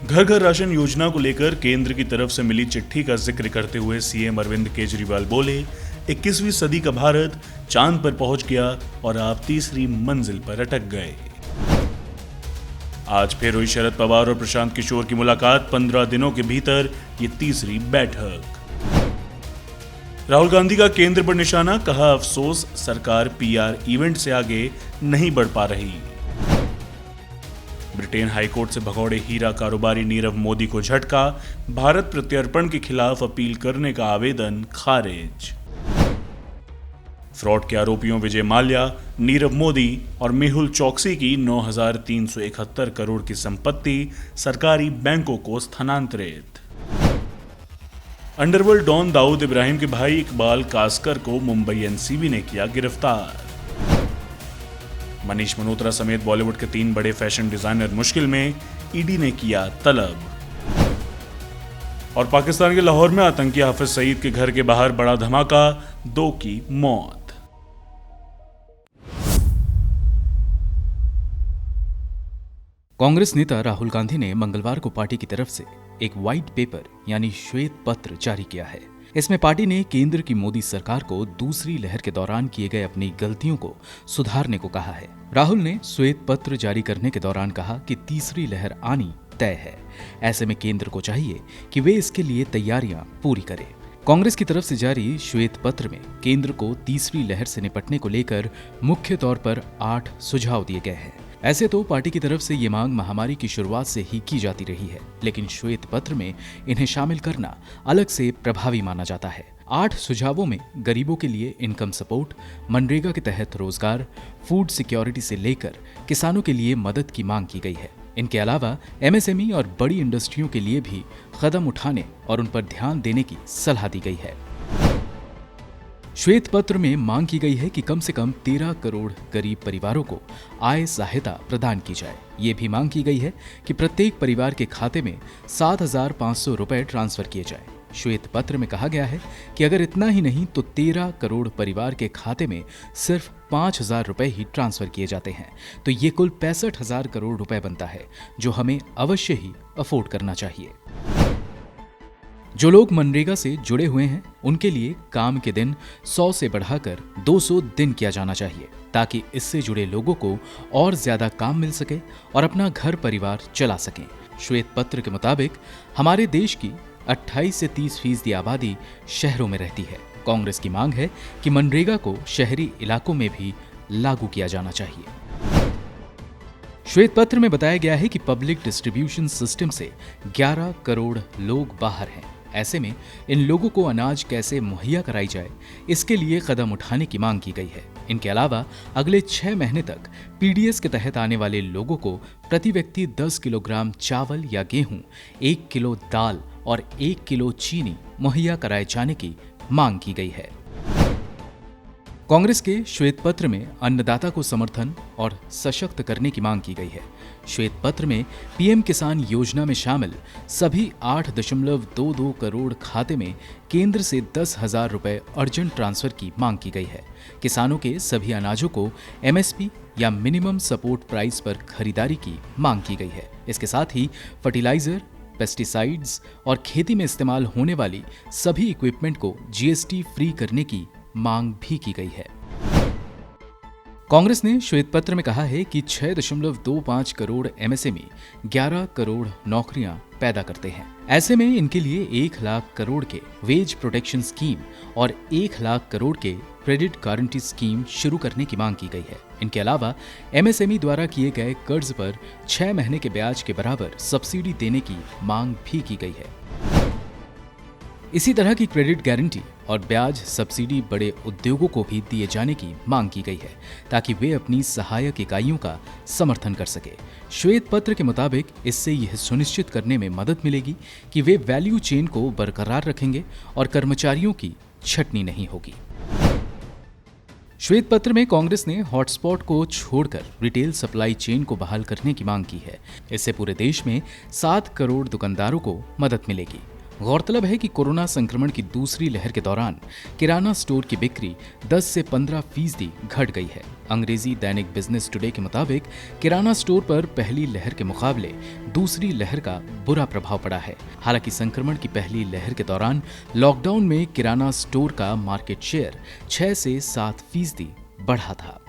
घर घर राशन योजना को लेकर केंद्र की तरफ से मिली चिट्ठी का जिक्र करते हुए सीएम अरविंद केजरीवाल बोले, 21वीं सदी का भारत चांद पर पहुंच गया और आप तीसरी मंजिल पर अटक गए। आज फिर हुई शरद पवार और प्रशांत किशोर की मुलाकात, 15 दिनों के भीतर ये तीसरी बैठक। राहुल गांधी का केंद्र पर निशाना, कहा अफसोस सरकार पीआर इवेंट से आगे नहीं बढ़ पा रही। ब्रिटेन हाईकोर्ट से भगौड़े हीरा कारोबारी नीरव मोदी को झटका, भारत प्रत्यर्पण के खिलाफ अपील करने का आवेदन खारिज। फ्रॉड के आरोपियों विजय माल्या, नीरव मोदी और मेहुल चौकसी की 9,371 करोड़ की संपत्ति सरकारी बैंकों को स्थानांतरित। अंडरवर्ल्ड डॉन दाऊद इब्राहिम के भाई इकबाल कासकर को मुंबई एनसीबी ने किया गिरफ्तार। मनीष मल्होत्रा समेत बॉलीवुड के 3 बड़े फैशन डिजाइनर मुश्किल में, ईडी ने किया तलब। और पाकिस्तान के लाहौर में आतंकी हाफिज सईद के घर के बाहर बड़ा धमाका, 2 की मौत। कांग्रेस नेता राहुल गांधी ने मंगलवार को पार्टी की तरफ से एक व्हाइट पेपर यानी श्वेत पत्र जारी किया है। इसमें पार्टी ने केंद्र की मोदी सरकार को दूसरी लहर के दौरान किए गए अपनी गलतियों को सुधारने को कहा है। राहुल ने श्वेत पत्र जारी करने के दौरान कहा कि तीसरी लहर आनी तय है। ऐसे में केंद्र को चाहिए कि वे इसके लिए तैयारियां पूरी करे। कांग्रेस की तरफ से जारी श्वेत पत्र में केंद्र को तीसरी लहर से निपटने को लेकर मुख्य तौर पर 8 सुझाव दिए गए हैं। ऐसे तो पार्टी की तरफ से ये मांग महामारी की शुरुआत से ही की जाती रही है, लेकिन श्वेत पत्र में इन्हें शामिल करना अलग से प्रभावी माना जाता है। 8 सुझावों में गरीबों के लिए इनकम सपोर्ट, मनरेगा के तहत रोजगार, फूड सिक्योरिटी से लेकर किसानों के लिए मदद की मांग की गई है। इनके अलावा एमएसएमई और बड़ी इंडस्ट्रियों के लिए भी कदम उठाने और उन पर ध्यान देने की सलाह दी गई है। श्वेत पत्र में मांग की गई है कि कम से कम 13 करोड़ गरीब परिवारों को आय सहायता प्रदान की जाए। ये भी मांग की गई है कि प्रत्येक परिवार के खाते में 7,500 रुपए ट्रांसफर किए जाए। श्वेत पत्र में कहा गया है कि अगर इतना ही नहीं तो 13 करोड़ परिवार के खाते में सिर्फ 5,000 रुपए ही ट्रांसफर किए जाते हैं, तो ये कुल 65,000 करोड़ रुपए बनता है, जो हमें अवश्य ही अफोर्ड करना चाहिए। जो लोग मनरेगा से जुड़े हुए हैं उनके लिए काम के दिन 100 से बढ़ाकर 200 दिन किया जाना चाहिए, ताकि इससे जुड़े लोगों को और ज्यादा काम मिल सके और अपना घर परिवार चला सकें। श्वेत पत्र के मुताबिक हमारे देश की 28 से 30% आबादी शहरों में रहती है। कांग्रेस की मांग है कि मनरेगा को शहरी इलाकों में भी लागू किया जाना चाहिए। श्वेत पत्र में बताया गया है कि पब्लिक डिस्ट्रीब्यूशन सिस्टम से 11 करोड़ लोग बाहर हैं। ऐसे में इन लोगों को अनाज कैसे मुहैया कराई जाए, इसके लिए कदम उठाने की मांग की गई है। इनके अलावा अगले 6 महीने तक पीडीएस के तहत आने वाले लोगों को प्रति व्यक्ति 10 किलोग्राम चावल या गेहूं, 1 किलो दाल और 1 किलो चीनी मुहैया कराए जाने की मांग की गई है। कांग्रेस के श्वेत पत्र में अन्नदाता को समर्थन और सशक्त करने की मांग की गई है। श्वेत पत्र में पीएम किसान योजना में शामिल सभी 8.22 करोड़ खाते में केंद्र से 10,000 रुपए अर्जेंट ट्रांसफर की मांग की गई है। किसानों के सभी अनाजों को एमएसपी या मिनिमम सपोर्ट प्राइस पर खरीदारी की मांग की गई है। इसके साथ ही फर्टिलाइजर, पेस्टिसाइड्स और खेती में इस्तेमाल होने वाली सभी इक्विपमेंट को जीएसटी फ्री करने की मांग भी की गई है। कांग्रेस ने श्वेत पत्र में कहा है कि 6.25 करोड़ एमएसएमई 11 करोड़ नौकरियां पैदा करते हैं। ऐसे में इनके लिए 1 लाख करोड़ के वेज प्रोटेक्शन स्कीम और 1 लाख करोड़ के क्रेडिट गारंटी स्कीम शुरू करने की मांग की गई है। इनके अलावा एमएसएमई द्वारा किए गए कर्ज पर 6 महीने के ब्याज के बराबर सब्सिडी देने की मांग भी की गई है। इसी तरह की क्रेडिट गारंटी और ब्याज सब्सिडी बड़े उद्योगों को भी दिए जाने की मांग की गई है, ताकि वे अपनी सहायक इकाइयों का समर्थन कर सके। श्वेत पत्र के मुताबिक इससे यह सुनिश्चित करने में मदद मिलेगी कि वे वैल्यू चेन को बरकरार रखेंगे और कर्मचारियों की छटनी नहीं होगी। श्वेत पत्र में कांग्रेस ने हॉटस्पॉट को छोड़कर रिटेल सप्लाई चेन को बहाल करने की मांग की है। इससे पूरे देश में 7 करोड़ दुकानदारों को मदद मिलेगी। गौरतलब है कि कोरोना संक्रमण की दूसरी लहर के दौरान किराना स्टोर की बिक्री 10 से 15% घट गई है। अंग्रेजी दैनिक बिजनेस टुडे के मुताबिक किराना स्टोर पर पहली लहर के मुकाबले दूसरी लहर का बुरा प्रभाव पड़ा है। हालांकि संक्रमण की पहली लहर के दौरान लॉकडाउन में किराना स्टोर का मार्केट शेयर 6 से 7% बढ़ा था।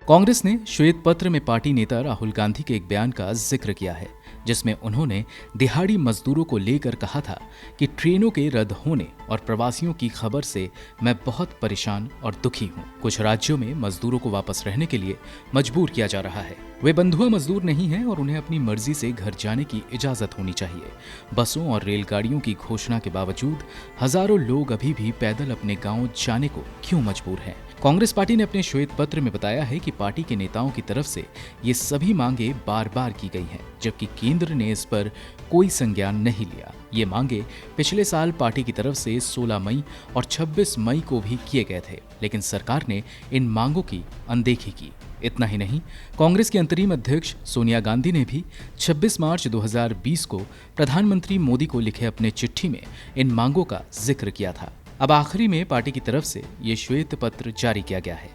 कांग्रेस ने श्वेत पत्र में पार्टी नेता राहुल गांधी के एक बयान का जिक्र किया है, जिसमें उन्होंने दिहाड़ी मजदूरों को लेकर कहा था कि ट्रेनों के रद्द होने और प्रवासियों की खबर से मैं बहुत परेशान और दुखी हूं। कुछ राज्यों में मजदूरों को वापस रहने के लिए मजबूर किया जा रहा है। वे बंधुआ मजदूर नहीं हैं और उन्हें अपनी मर्जी से घर जाने की इजाजत होनी चाहिए। बसों और रेलगाड़ियों की घोषणा के बावजूद हजारों लोग अभी भी पैदल अपने गांव जाने को क्यों मजबूर हैं? कांग्रेस पार्टी ने अपने श्वेत पत्र में बताया है कि पार्टी के नेताओं की तरफ से ये सभी मांगे बार बार की गई हैं, जबकि केंद्र ने इस पर कोई संज्ञान नहीं लिया। ये मांगे पिछले साल पार्टी की तरफ से 16 मई और 26 मई को भी किए गए थे, लेकिन सरकार ने इन मांगों की अनदेखी की। इतना ही नहीं, कांग्रेस की अंतरिम अध्यक्ष सोनिया गांधी ने भी 26 मार्च 2020 को प्रधानमंत्री मोदी को लिखे अपने चिट्ठी में इन मांगों का जिक्र किया था। अब आखिरी में पार्टी की तरफ से ये श्वेत पत्र जारी किया गया है।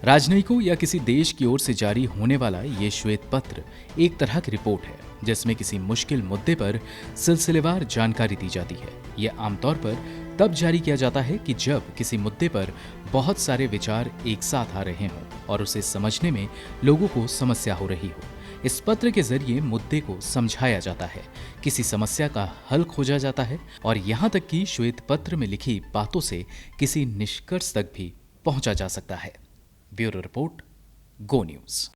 राजनयिकों या किसी देश की ओर से जारी होने वाला ये श्वेत पत्र एक तरह की रिपोर्ट है, जिसमें किसी मुश्किल मुद्दे पर सिलसिलेवार जानकारी दी जाती है। ये आमतौर पर तब जारी किया जाता है कि जब किसी मुद्दे पर बहुत सारे विचार एक साथ आ रहे हों और उसे समझने में लोगों को समस्या हो रही हो। इस पत्र के जरिए मुद्दे को समझाया जाता है, किसी समस्या का हल खोजा जाता है और यहाँ तक कि श्वेत पत्र में लिखी बातों से किसी निष्कर्ष तक भी पहुंचा जा सकता है। ब्यूरो रिपोर्ट, गो न्यूज।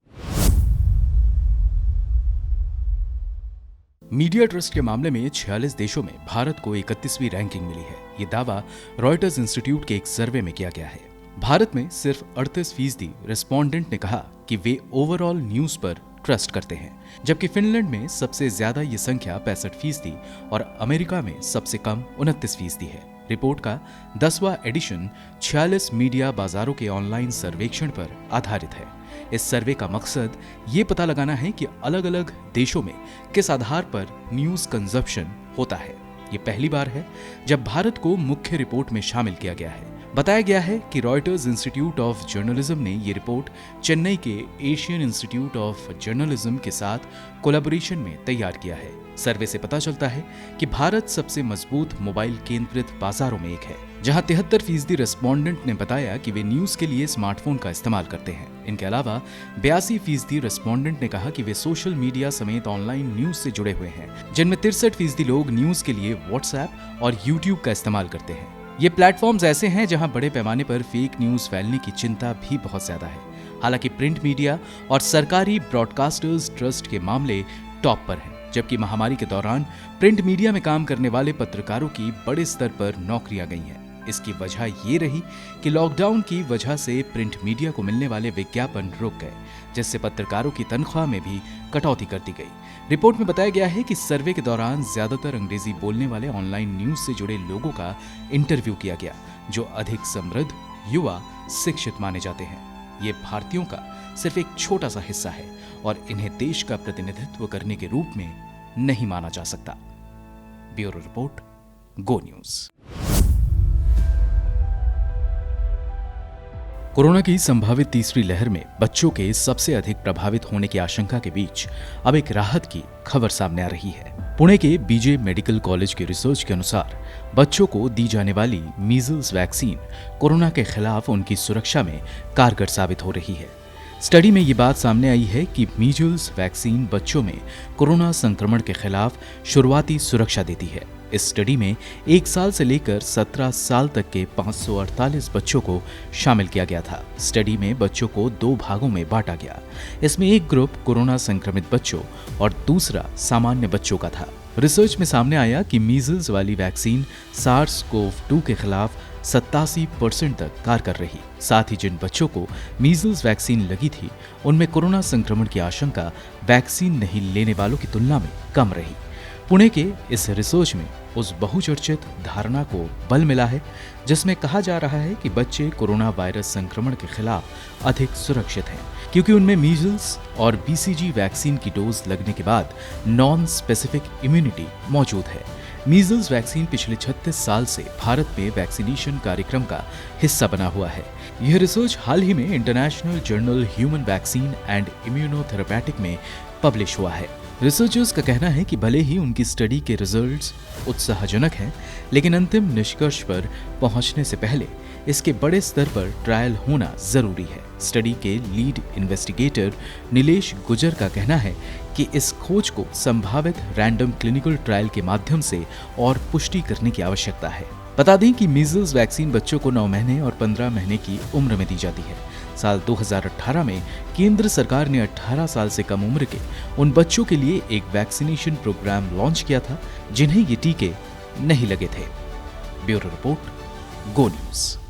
मीडिया ट्रस्ट के मामले में 46 देशों में भारत को 31वीं रैंकिंग मिली है। ये दावा रॉयटर्स इंस्टीट्यूट के एक सर्वे में किया गया है। भारत में सिर्फ 38% रेस्पोंडेंट ने कहा कि वे ओवरऑल न्यूज पर ट्रस्ट करते हैं, जबकि फिनलैंड में सबसे ज्यादा ये संख्या 65% और अमेरिका में सबसे कम 29% है। रिपोर्ट का 10वां एडिशन 46 मीडिया बाजारों के ऑनलाइन सर्वेक्षण पर आधारित है। इस सर्वे का मकसद ये पता लगाना है कि अलग अलग देशों में किस आधार पर न्यूज कंजप्शन होता है। ये पहली बार है जब भारत को मुख्य रिपोर्ट में शामिल किया गया है। बताया गया है कि रॉयटर्स इंस्टीट्यूट ऑफ जर्नलिज्म ने ये रिपोर्ट चेन्नई के एशियन इंस्टीट्यूट ऑफ जर्नलिज्म के साथ कोलैबोरेशन में तैयार किया है। सर्वे से पता चलता है कि भारत सबसे मजबूत मोबाइल केंद्रित बाजारों में एक है, जहां 73% रेस्पोंडेंट ने बताया कि वे न्यूज के लिए स्मार्टफोन का इस्तेमाल करते हैं। इनके अलावा 82% रेस्पोंडेंट ने कहा कि वे सोशल मीडिया समेत ऑनलाइन न्यूज से जुड़े हुए हैं, जिनमें 63% लोग न्यूज के लिए व्हाट्सएप और यूट्यूब का इस्तेमाल करते हैं। ये प्लेटफॉर्म्स ऐसे हैं जहां बड़े पैमाने पर फेक न्यूज फैलने की चिंता भी बहुत ज्यादा है। हालांकि प्रिंट मीडिया और सरकारी ब्रॉडकास्टर्स ट्रस्ट के मामले टॉप पर हैं, जबकि महामारी के दौरान प्रिंट मीडिया में काम करने वाले पत्रकारों की बड़े स्तर पर नौकरियां गई हैं। इसकी वजह ये रही कि लॉकडाउन की वजह से प्रिंट मीडिया को मिलने वाले विज्ञापन रुक गए, जिससे पत्रकारों की तनख्वाह में भी कटौती कर दी गई। रिपोर्ट में बताया गया है कि सर्वे के दौरान ज्यादातर अंग्रेजी बोलने वाले ऑनलाइन न्यूज से जुड़े लोगों का इंटरव्यू किया गया, जो अधिक समृद्ध, युवा, शिक्षित माने जाते हैं। ये भारतीयों का सिर्फ एक छोटा सा हिस्सा है और इन्हें देश का प्रतिनिधित्व करने के रूप में नहीं माना जा सकता। ब्यूरो रिपोर्ट, गो न्यूज। कोरोना की संभावित तीसरी लहर में बच्चों के सबसे अधिक प्रभावित होने की आशंका के बीच अब एक राहत की खबर सामने आ रही है। पुणे के बीजे मेडिकल कॉलेज के रिसर्च के अनुसार बच्चों को दी जाने वाली मीजल्स वैक्सीन कोरोना के खिलाफ उनकी सुरक्षा में कारगर साबित हो रही है। स्टडी में ये बात सामने आई है कि मीजल्स वैक्सीन बच्चों में कोरोना संक्रमण के खिलाफ शुरुआती सुरक्षा देती है। इस स्टडी में 1 साल से लेकर 17 साल तक के 548 बच्चों को शामिल किया गया था। स्टडी में बच्चों को 2 भागों में बांटा गया। इसमें एक ग्रुप कोरोना संक्रमित बच्चों और दूसरा सामान्य बच्चों का था। रिसर्च में सामने आया कि मीजल्स वाली वैक्सीन SARS-CoV-2 के खिलाफ 87% तक कारगर रही। साथ ही जिन बच्चों को मीजल्स वैक्सीन लगी थी, उनमें कोरोना संक्रमण की आशंका वैक्सीन नहीं लेने वालों की तुलना में कम रही। पुणे के इस रिसर्च में उस बहुचर्चित धारणा को बल मिला है जिसमें कहा जा रहा है कि बच्चे कोरोना वायरस संक्रमण के खिलाफ अधिक सुरक्षित हैं, क्योंकि उनमें मीजल्स और बीसीजी वैक्सीन की डोज लगने के बाद नॉन स्पेसिफिक इम्यूनिटी मौजूद है। मीजल्स वैक्सीन पिछले 36 साल से भारत में वैक्सीनेशन कार्यक्रम का हिस्सा बना हुआ है। यह रिसर्च हाल ही में international journal human vaccine and immunotherapeutic में पब्लिश हुआ है। रिसर्चर्स का कहना है कि भले ही उनकी स्टडी के रिजल्ट्स उत्साहजनक हैं, लेकिन अंतिम निष्कर्ष पर पहुंचने से पहले इसके बड़े स्तर पर ट्रायल होना जरूरी है। स्टडी के लीड इन्वेस्टिगेटर नीलेश गुजर का कहना है कि इस खोज को संभावित रैंडम क्लिनिकल ट्रायल के माध्यम से और पुष्टि करने की आवश्यकता है। बता दें कि मीजल्स वैक्सीन बच्चों को 9 महीने और 15 महीने की उम्र में दी जाती है। साल 2018 में केंद्र सरकार ने 18 साल से कम उम्र के उन बच्चों के लिए एक वैक्सीनेशन प्रोग्राम लॉन्च किया था जिन्हें ये टीके नहीं लगे थे। ब्यूरो रिपोर्ट, गो न्यूज़।